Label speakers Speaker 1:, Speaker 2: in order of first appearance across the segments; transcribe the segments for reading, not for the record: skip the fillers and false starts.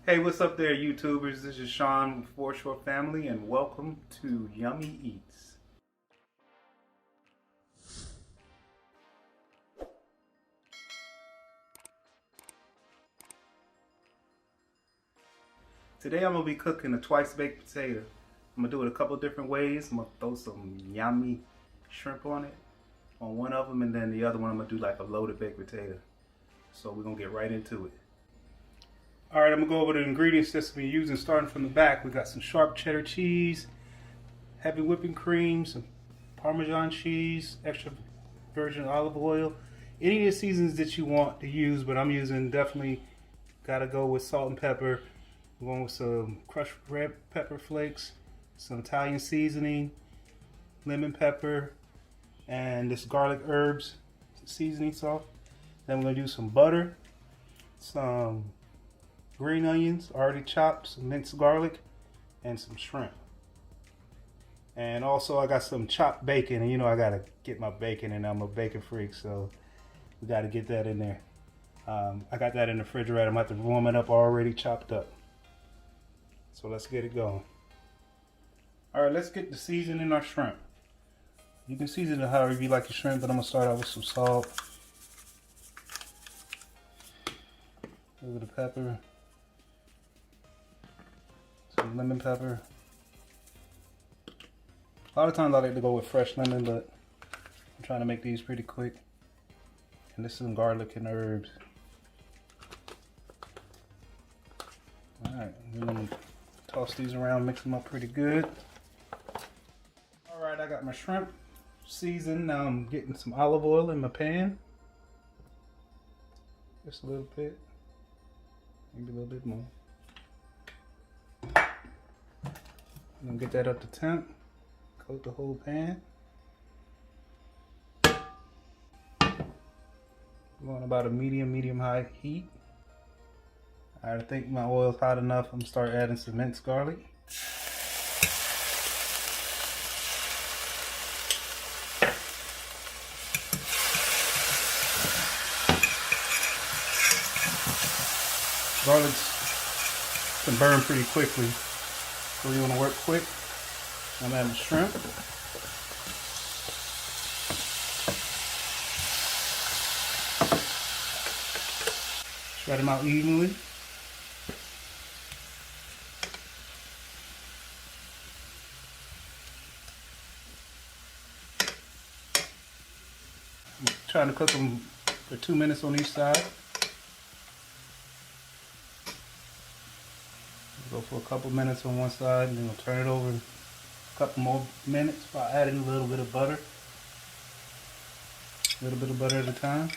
Speaker 1: Hey, what's up there, YouTubers? This is Sean with Foreshore Family, and welcome to Yummy Eats. Today I'm going to be cooking a twice baked potato. I'm going to do it a couple different ways. I'm going to throw some yummy shrimp on it, on one of them, and then the other one I'm going to do like a loaded baked potato. So we're going to get right into it. Alright, I'm going to go over the ingredients that we're using starting from the back. We got some sharp cheddar cheese, heavy whipping cream, some Parmesan cheese, extra virgin olive oil, any of the seasons that you want to use, but I'm using definitely gotta go with salt and pepper. I'm going with some crushed red pepper flakes, some Italian seasoning, lemon pepper, and this garlic herbs seasoning salt. Then we're gonna do some butter, some green onions already chopped, some minced garlic, and some shrimp. And also I got some chopped bacon, and you know I gotta get my bacon, and I'm a bacon freak, so we gotta get that in there. I got that in the refrigerator. I'm about to warm it up already chopped up. So let's get it going. Alright, let's get the seasoning our shrimp. You can season it however you like your shrimp, but I'm gonna start out with some salt, a little bit of pepper, some lemon pepper. A lot of times I like to go with fresh lemon, but I'm trying to make these pretty quick. And this is some garlic and herbs. Alright, we're gonna toss these around, mix them up pretty good. Alright, I got my shrimp seasoned. Now I'm getting some olive oil in my pan. Just a little bit. Maybe a little bit more. I'm gonna get that up to temp. Coat the whole pan. Going about a medium high heat. Alright, I think my oil's hot enough. I'm gonna start adding some minced garlic. Garlics can burn pretty quickly, so you want to work quick. I'm adding shrimp. Spread them out evenly. I'm trying to cook them for 2 minutes on each side. Go for a couple minutes on one side, and then we'll turn it over a couple more minutes by adding a little bit of butter. A little bit of butter at a time.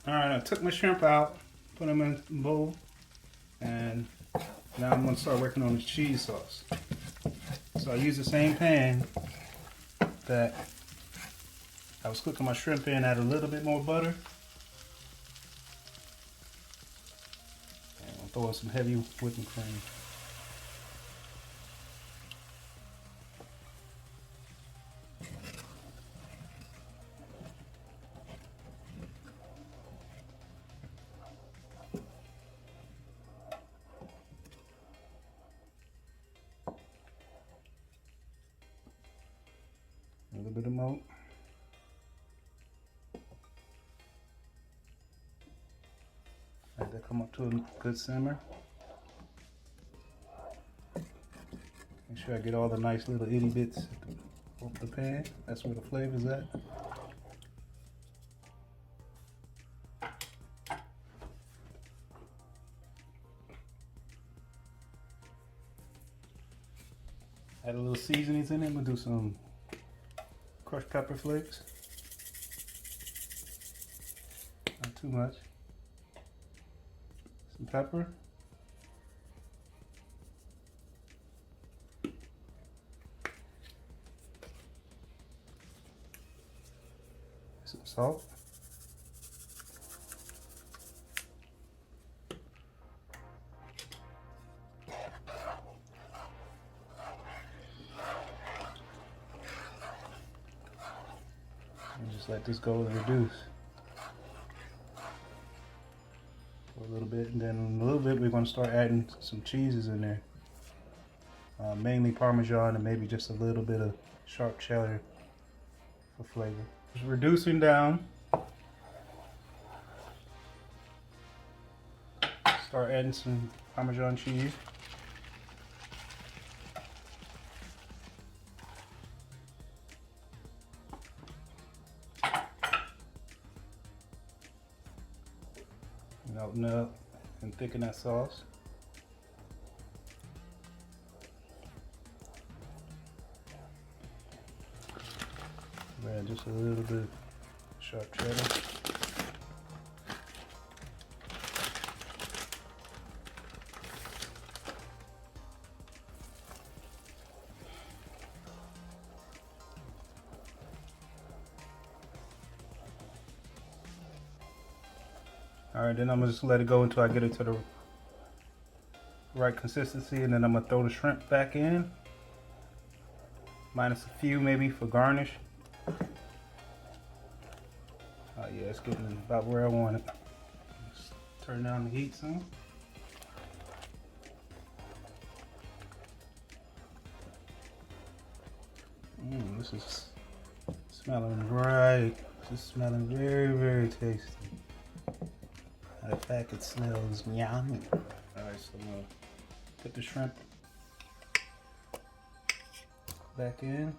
Speaker 1: Alright, I took my shrimp out, put them in a bowl, and now I'm going to start working on the cheese sauce. So I use the same pan that I was cooking my shrimp in, add a little bit more butter. And I'll throw in some heavy whipping cream. A little bit of milk. Let that come up to a good simmer. Make sure I get all the nice little itty bits off the pan. That's where the flavor's at. Add a little seasonings in it. I'm gonna do some crushed pepper flakes. Not too much. Some pepper. Some salt. Just let this go and reduce for a little bit, and then in a little bit we're going to start adding some cheeses in there. Mainly Parmesan and maybe just a little bit of sharp cheddar for flavor. Just reducing down. Start adding some Parmesan cheese. Melting up and thicken that sauce. Add just a little bit of sharp cheddar. Alright, then I'm gonna just let it go until I get it to the right consistency, and then I'm gonna throw the shrimp back in. Minus a few maybe for garnish. Oh yeah, it's getting about where I want it. Just turn down the heat some. This is smelling right. This is smelling very, very tasty. Matter of fact, it smells yummy. Alright, so I'm gonna put the shrimp back in.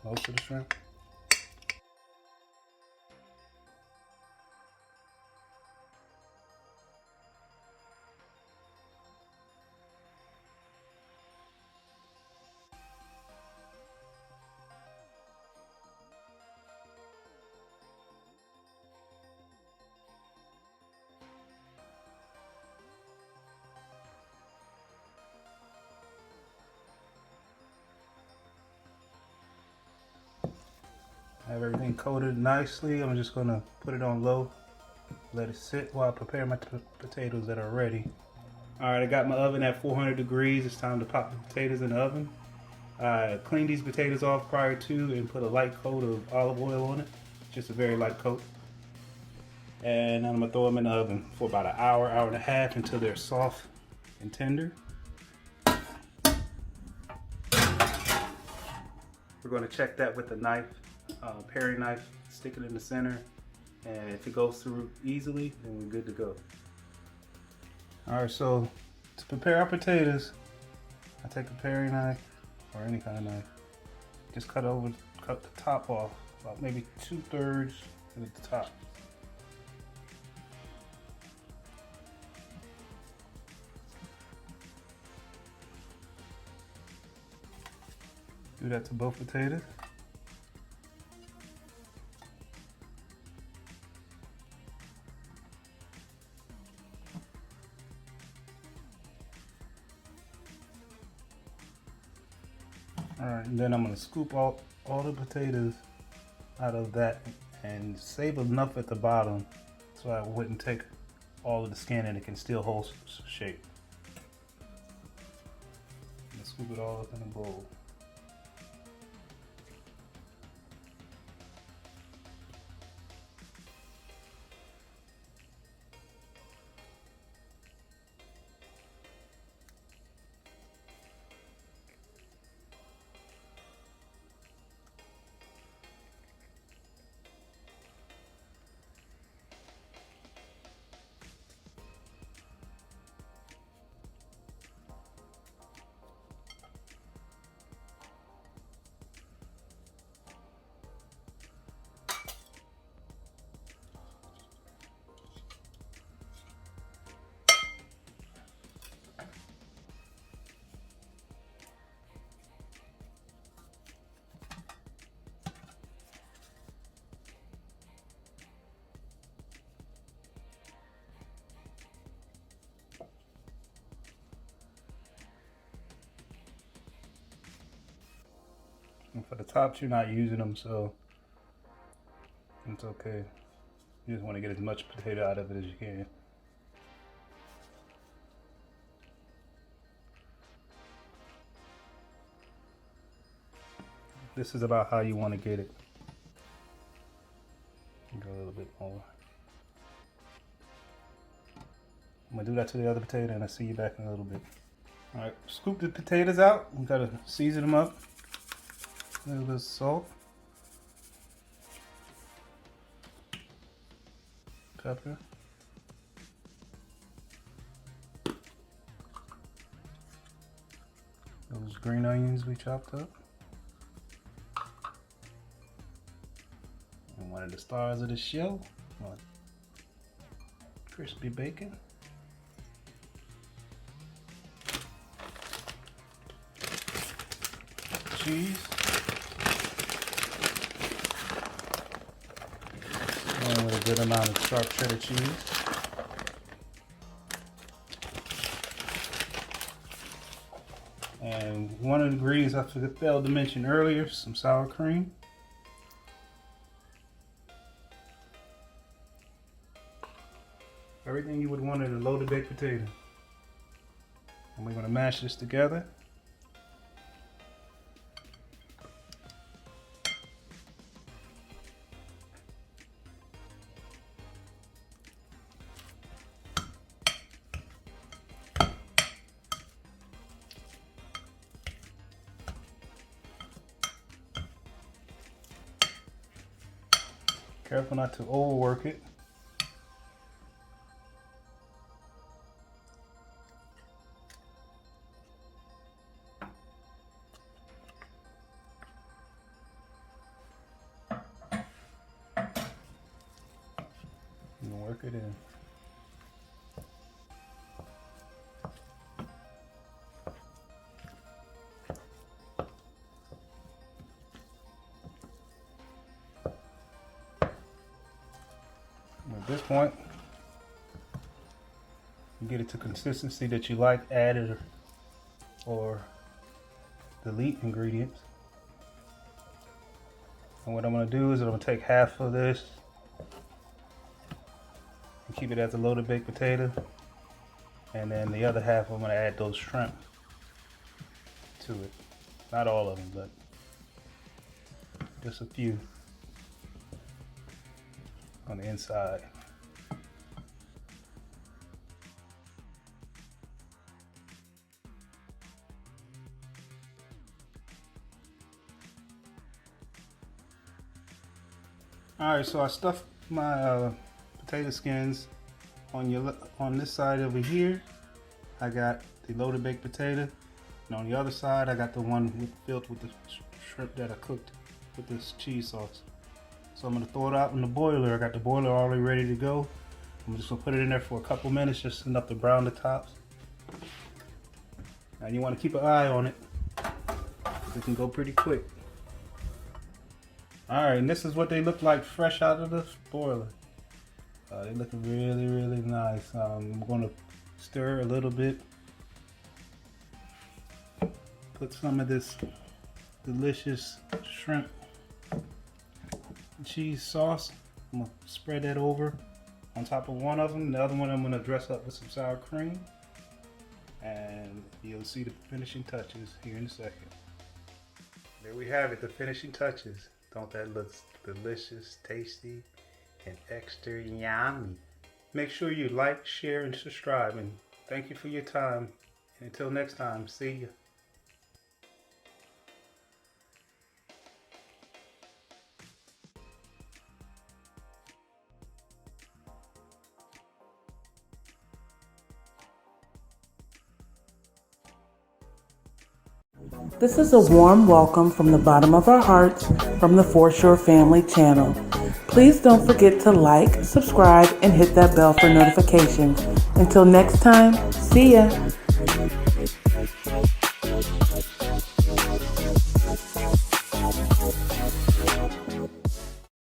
Speaker 1: Most of the shrimp. Have everything coated nicely. I'm just gonna put it on low, let it sit while I prepare my potatoes that are ready. All right, I got my oven at 400 degrees. It's time to pop the potatoes in the oven. I cleaned these potatoes off prior to and put a light coat of olive oil on it, just a very light coat. And I'm gonna throw them in the oven for about an hour, hour and a half until they're soft and tender. We're gonna check that with a knife. Paring knife, stick it in the center, and if it goes through easily, then we're good to go. Alright, so to prepare our potatoes, I take a paring knife or any kind of knife, just cut the top off, about maybe 2/3 at the top. Do that to both potatoes. Alright, and then I'm going to scoop all the potatoes out of that and save enough at the bottom so I wouldn't take all of the skin and it can still hold shape. And scoop it all up in a bowl. And for the tops, you're not using them, so it's okay. You just want to get as much potato out of it as you can. This is about how you want to get it. bit more. I'm gonna do that to the other potato and I'll see you back in a little bit. Alright, scoop the potatoes out. We gotta season them up. A little bit of salt. Pepper. Those green onions we chopped up. And one of the stars of the show, crispy bacon. Cheese. And with a good amount of sharp cheddar cheese. And one of the ingredients I failed to mention earlier, some sour cream. Everything you would want in a loaded baked potato. And we're going to mash this together. Careful not to overwork it. And work it in. At this point, you get it to consistency that you like, add it or delete ingredients. And what I'm going to do is I'm going to take half of this and keep it as a loaded baked potato, and then the other half I'm going to add those shrimp to it. Not all of them, but just a few on the inside. Alright, so I stuffed my potato skins on this side over here. I got the loaded baked potato, and on the other side I got the one filled with the shrimp that I cooked with this cheese sauce. So I'm going to throw it out in the boiler. I got the boiler already ready to go. I'm just going to put it in there for a couple minutes, just enough to brown the tops. Now you want to keep an eye on it. It can go pretty quick. Alright, and this is what they look like fresh out of the boiler. They look really, really nice. I'm going to stir a little bit. Put some of this delicious shrimp cheese sauce. I'm going to spread that over on top of one of them. The other one I'm going to dress up with some sour cream. And you'll see the finishing touches here in a second. There we have it, the finishing touches. Don't that look delicious, tasty, and extra yummy? Make sure you like, share, and subscribe. And thank you for your time. And until next time, see ya.
Speaker 2: This is a warm welcome from the bottom of our hearts from the Foreshore Family channel. Please don't forget to like, subscribe, and hit that bell for notifications. Until next time, see ya!